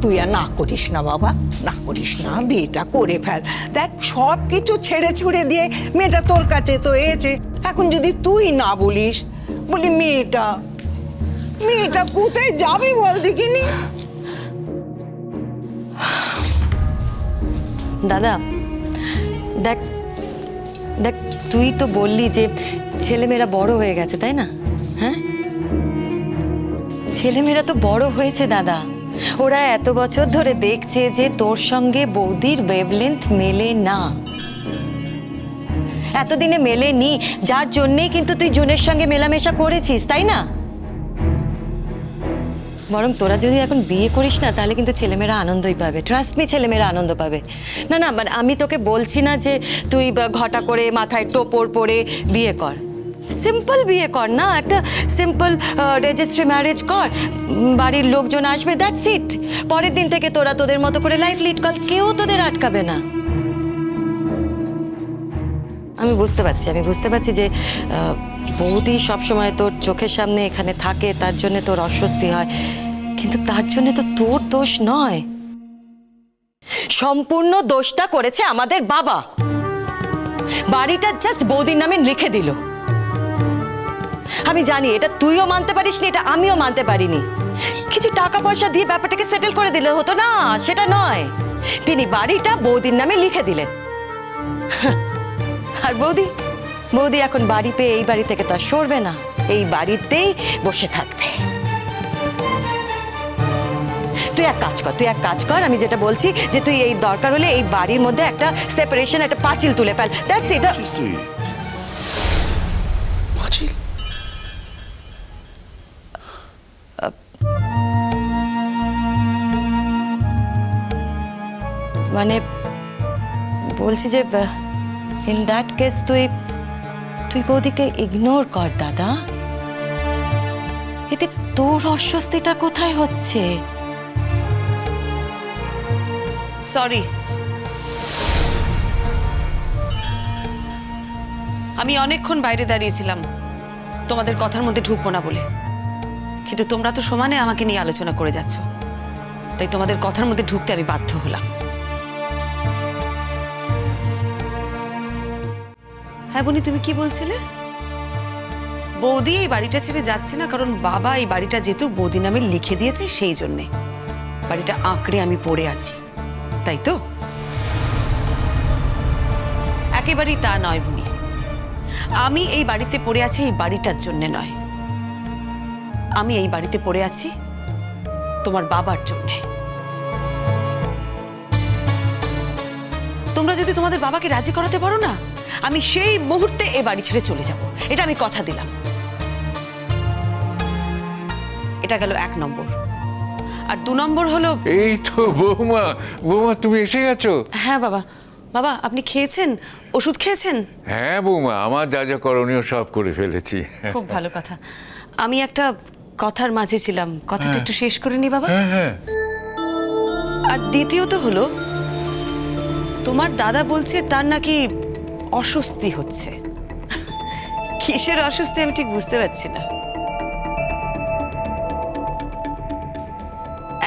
তুই আর না করিস না বাবা, না করিস না, বিয়েটা করে ফেল। দেখ সব কিছু ছেড়ে ছুড়ে দিয়ে মেয়েটা তোর কাছে তো এসেছে, এখন যদি তুই না বলিস, বলি মেয়েটা কোথায় যাবে বল দেখিনি। দাদা দেখ দেখ, তুই তো বললি যে ছেলেমেয়েরা বড় হয়ে গেছে, তাই না? হ্যাঁ, ছেলেমেয়েরা তো বড় হয়েছে দাদা। ওরা এত বছর ধরে দেখছে যে তোর সঙ্গে বৌদির ওয়েভলেন্থ মেলে না, এতদিনে মেলেনি, যার জন্যেই কিন্তু তুই জুনের সঙ্গে মেলামেশা করেছিস, তাই না? বরং তোরা যদি এখন বিয়ে করিস না, তাহলে কিন্তু ছেলেমেয়েরা আনন্দই পাবে। ট্রাস্ট মি, ছেলেমেয়েরা আনন্দ পাবে। না না, মানে আমি তোকে বলছি না যে তুই ঘটা করে মাথায় টোপর পরে বিয়ে কর। সিম্পল বিয়ে কর না, একটা সিম্পল রেজিস্ট্রি ম্যারেজ কর, বাড়ির লোকজন আসবে, দ্যাটস ইট। পরের দিন থেকে তোরা তোদের মতো করে লাইফ লিড কর, কেউ তোদের আটকাবে না। আমি বুঝতে পারছি যে বৌদি সবসময় তোর চোখের সামনে এখানে থাকে, তার জন্য তোর অস্বস্তি হয়, কিন্তু তার জন্য তো তোর দোষ নয়। সম্পূর্ণ দোষটা করেছে আমাদের বাবা। বাড়িটা জাস্ট বৌদির নামে লিখে দিল। আমি জানি এটা তুইও মানতে পারিসনি, এটা আমিও মানতে পারিনি। কিছু টাকা পয়সা দিয়ে ব্যাপারটাকে সেটেল করে দিলে হতো না, সেটা নয়। তিনি বাড়িটা বৌদির নামে লিখে দিলেন। আর বৌদি এখন বাড়ি পেয়ে এই বাড়ি থেকে তো আর সরবে না, এই বাড়িতেই বসে থাকবে। তুই এক কাজ কর, আমি যেটা বলছি যে তুই এই দরকার হলে এই বাড়ির মধ্যে একটা সেপারেশন, একটা পাঁচিল তুলে ফেল, দ্যাটস ইট। পাঁচিল? মানে বলছি যে ইন দ্যাট কেস তুই বৌদিকে ইগনোর কর দাদা। এতে তোর অস্বস্তিটা কোথায় হচ্ছে? সরি, আমি অনেকক্ষণ বাইরে দাঁড়িয়েছিলাম তোমাদের কথার মধ্যে ঢুকবো না বলে, কিন্তু তোমরা তো সমানে আমাকে নিয়ে আলোচনা করে যাচ্ছ, তাই তোমাদের কথার মধ্যে ঢুকতে আমি বাধ্য হলাম। হ্যাঁ বনি, তুমি কি বলছিলে? বৌদি এই বাড়িটা ছেড়ে যাচ্ছে না কারণ বাবা এই বাড়িটা যেহেতু বৌদি নামে লিখে দিয়েছে, সেই জন্যে বাড়িটা আঁকড়ে আমি পড়ে আছি, তাই তো? একেবারেই তা নয় বনি, আমি এই বাড়িতে পড়ে আছি এই বাড়িটার জন্য নয়, আমি এই বাড়িতে পড়ে আছি তোমার বাবার জন্যে। তোমরা যদি তোমাদের বাবাকে রাজি করাতে পারো না, আমি সেই মুহূর্তে এই বাড়ি ছেড়ে চলে যাব, এটা আমি কথা দিলাম। এটা গেল 1 নম্বর। আর 2 নম্বর হলো, এই তো বৌমা, তুমি এসে গেছো? হ্যাঁ বাবা, বাবা আপনি খেয়েছেন, ওষুধ খেয়েছেন? হ্যাঁ বৌমা, আমার যা যা করণীয় সব করে ফেলেছি। খুব ভালো কথা। আমি একটা কথার মাঝে ছিলাম, কথাটা একটু শেষ করে নি বাবা। হ্যাঁ। আর দ্বিতীয়ত হলো, তোমার দাদা বলছে তার নাকি অস্বস্তি হচ্ছে। কিসের অস্বস্তি আমি ঠিক বুঝতে পারছি না।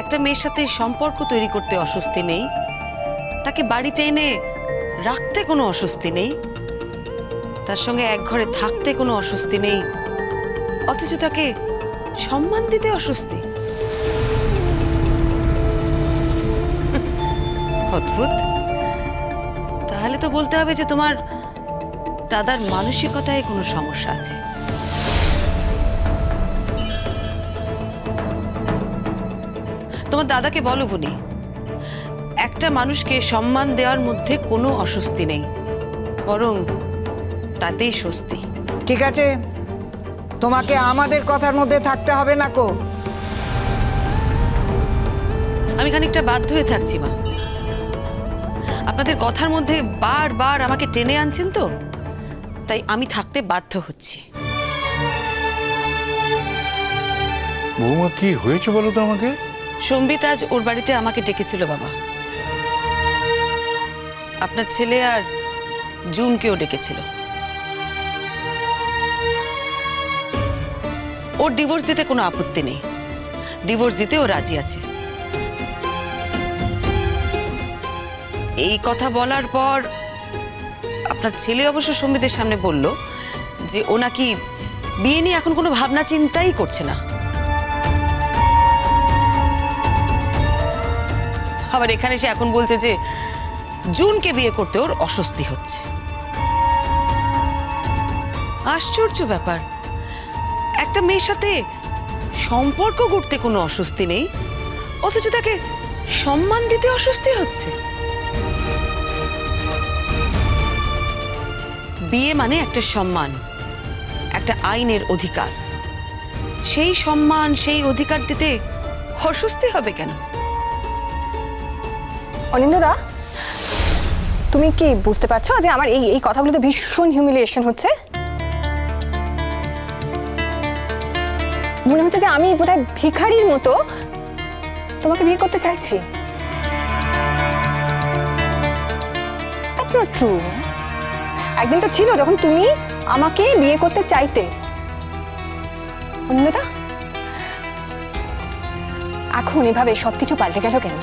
একটা মেয়ের সাথে সম্পর্ক তৈরি করতে অস্বস্তি নেই, তাকে বাড়িতে এনে রাখতে কোনো অস্বস্তি নেই, তার সঙ্গে এক ঘরে থাকতে কোনো অস্বস্তি নেই, অথচ তাকে সম্মান দিতে অস্বস্তি। অদ্ভুত। তাহলে তো বলতে হবে যে তোমার দাদার মানসিকতায় কোনো সমস্যা আছে। তোমার দাদাকে বলো বনি, একটা মানুষকে সম্মান দেওয়ার মধ্যে কোনো অস্বস্তি নেই, বরং তাতেই স্বস্তি। ঠিক আছে, তোমাকে আমাদের কথার মধ্যে থাকতে হবে না কো। আমি খানিকটা বাধ্য হয়ে থাকছি মা, আপনাদের কথার মধ্যে বারবার আমাকে টেনে আনছেন তো, তাই আমি থাকতে বাধ্য হচ্ছি। বৌমা কি হয়েছে বলো তো আমাকে? সম্বিত আজ ওর বাড়িতে আমাকে ডেকেছিল বাবা, আপনার ছেলে আর জুনকেও ডেকেছিল। ওর ডিভোর্স দিতে কোনো আপত্তি নেই, ডিভোর্স দিতে ও রাজি আছে, এই কথা বলার পর আপনার ছেলে অবশ্য সম্বিতের সামনে বলল যে ও নাকি বিয়ে নিয়ে এখন কোনো ভাবনা চিন্তাই করছে না। আবার এখানে সে এখন বলছে যে জুনকে বিয়ে করতে ওর অস্বস্তি হচ্ছে। আশ্চর্য ব্যাপার, একটা মেয়ের সাথে সম্পর্ক করতে কোনো অস্বস্তি নেই, অথচ তাকে সম্মান দিতে অস্বস্তি হচ্ছে। বিয়ে মানে একটা সম্মান, একটা আইনের অধিকার। সেই সম্মান, সেই অধিকার দিতে অস্বস্তি হবে কেন? অনিন্দা, তুমি কি বুঝতে পারছো যে আমার এই এই কথাগুলোতে ভীষণ হিউমিলিয়েশন হচ্ছে? মনে হচ্ছে যে আমি বোধহয় ভিখারির মতো তোমাকে বিয়ে করতে চাইছি। That's not true. একদিন তো ছিল যখন তুমি আমাকে বিয়ে করতে চাইতে। অনিন্দা, এখন এভাবে সবকিছু পাল্টে গেল কেন?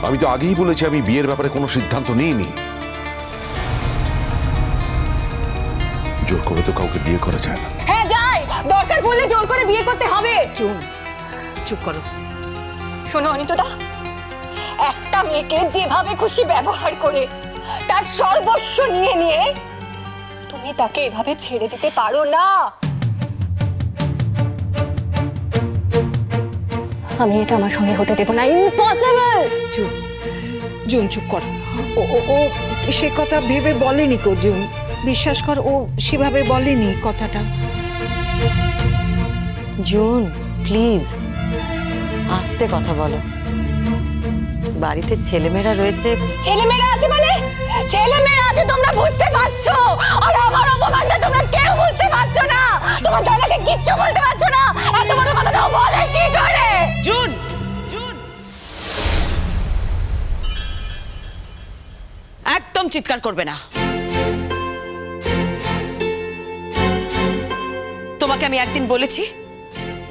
আমি তো আগেই বলেছি আমি বিয়ের ব্যাপারে কোনো সিদ্ধান্ত নিইনি। জোর করে তো কাউকে বিয়ে করা যায় না। হ্যাঁ যায়, দরকার পড়লে জোর করে বিয়ে করতে হবে। চুপ চুপ করো। শোনো অনিতদা, একটা মেয়েকে যেভাবে খুশি ব্যবহার করে তার সর্বস্ব নিয়ে নিয়ে তুমি তাকে এভাবে ছেড়ে দিতে পারো না। আমি এটা আমার সঙ্গে হতে দেব না, ইম্পসিবল। চুপ, জুন চুপ কর। ও ও ও সে কথা ভেবে বলেনি কো জুন, বিশ্বাস কর, ও সেভাবে বলেনি কথাটা। জুন প্লিজ আস্তে কথা বলো, বাড়িতে ছেলেমেয়েরা রয়েছে। ছেলেমেয়েরা আছে মানে? ছেলেমেয়েরা আছে তোমরা বুঝতে পারছো, আর আমার অপমানটা তোমরা কেউ বুঝতে পারছো না। তোমার দাদাকে কিচ্ছু বলতে পারছো না, এত বড় কথাটাও বলে কি করে? জুন, জুন, একদম চিৎকার করবে না। তোমাকে আমি একদিন বলেছি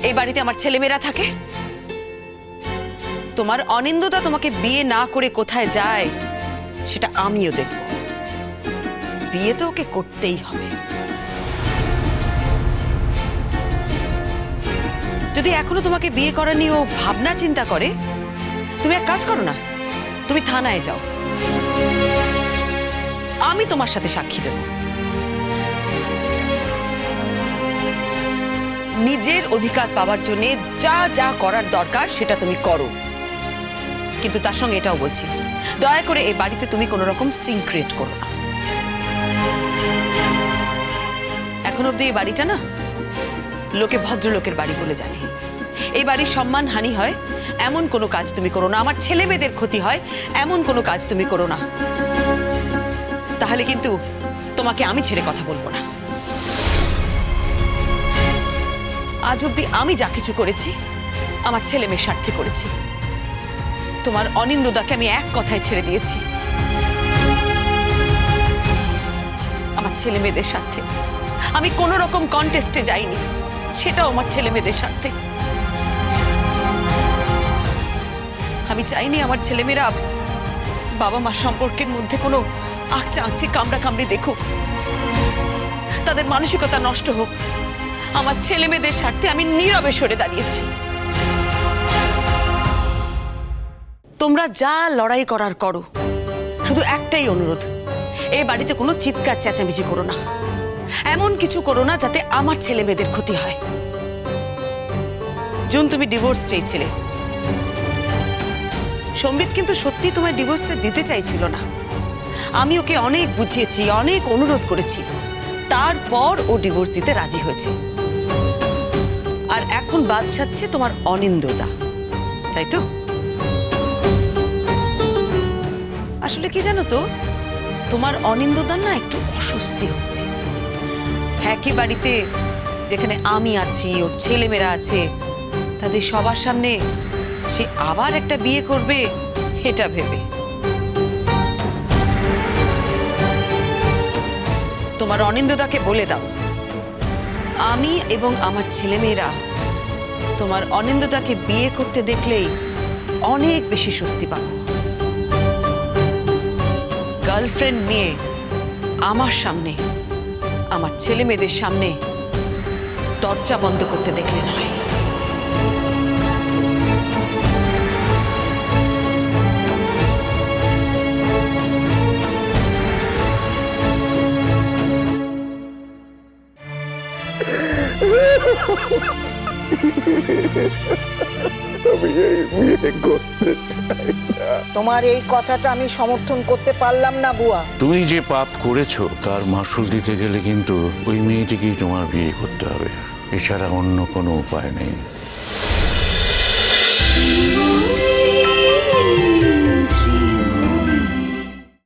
এই বাড়িতে আমার ছেলেমেয়েরা থাকে। তোমার অনিন্দতা তোমাকে বিয়ে না করে কোথায় যায় সেটা আমিও দেখব। বিয়ে তো ওকে করতেই হবে। যদি এখনো তোমাকে বিয়ে করা নিয়ে ও ভাবনা চিন্তা করে, তুমি এক কাজ করো না, তুমি থানায় যাও, আমি তোমার সাথে সাক্ষী দেব। নিজের অধিকার পাওয়ার জন্য যা যা করার দরকার সেটা তুমি করো, কিন্তু তার সঙ্গে এটাও বলছি, দয়া করে এই বাড়িতে তুমি কোনো রকম সিন ক্রিয়েট করো না। এখন অব্দি এই বাড়িটা না লোকে ভদ্রলোকের বাড়ি বলে জানে। এই বাড়ির সম্মান হানি হয় এমন কোনো কাজ তুমি করো না, আমার ছেলে মেয়েদের ক্ষতি হয় এমন কোনো কাজ তুমি করো না, তাহলে কিন্তু তোমাকে আমি ছেড়ে কথা বলবো না। আজ অব্দি আমি যা কিছু করেছি আমার ছেলে মেয়ের স্বার্থে করেছি। তোমার অনিন্দদাকে আমি এক কথায় ছেড়ে দিয়েছি আমার ছেলে মেয়েদের স্বার্থে। আমি কোনো রকম কন্টেস্টে যাইনি, সেটাও আমার ছেলে মেয়েদের স্বার্থে। আমি চাইনি আমার ছেলেমেয়েরা বাবা মা সম্পর্কের মধ্যে কোনো আঁকচা আঁকচি কামড়া কামড়ি দেখুক, তাদের মানসিকতা নষ্ট হোক। আমার ছেলে মেয়েদের স্বার্থে আমি নীরবে সরে দাঁড়িয়েছি। তোমরা যা লড়াই করার করো, শুধু একটাই অনুরোধ, এই বাড়িতে কোনো চিৎকার চেঁচামেচি করো না, এমন কিছু করো না যাতে আমার ছেলে মেয়েদের ক্ষতি হয়। জুন, তুমি ডিভোর্স চেয়েছিলে, সম্বিত কিন্তু সত্যি তোমার ডিভোর্সটা দিতে চাইছিল না। আমি ওকে অনেক বুঝিয়েছি, অনেক অনুরোধ করেছি, তারপর ও ডিভোর্স দিতে রাজি হয়েছে। আর এখন বাদ সাধছে তোমার অনিন্দদা, তাই তো? আসলে কি জানো তো, তোমার অনিন্দদার না একটু অস্বস্তি হচ্ছে। একই বাড়িতে যেখানে আমি আছি, ওর ছেলেমেয়েরা আছে, তাদের সবার সামনে সে আবার একটা বিয়ে করবে এটা ভেবে। তোমার অনিন্দদাকে বলে দাও, আমি এবং আমার ছেলেমেয়েরা তোমার অনিন্দদাকে বিয়ে করতে দেখলেই অনেক বেশি স্বস্তি পাবো। গার্লফ্রেন্ড নিয়ে আমার সামনে, আমার ছেলে মেয়েদের সামনে দরজা বন্ধ করতে দেখলে নয়। তোমার এই কথাটা আমি সমর্থন করতে পারলাম না বুয়া। তুমি যে পাপ করেছো তার মাসুল দিতে গেলে কিন্তু ওই মেয়েটিকেই তোমার বিয়ে করতে হবে, এছাড়া অন্য কোনো উপায় নেই।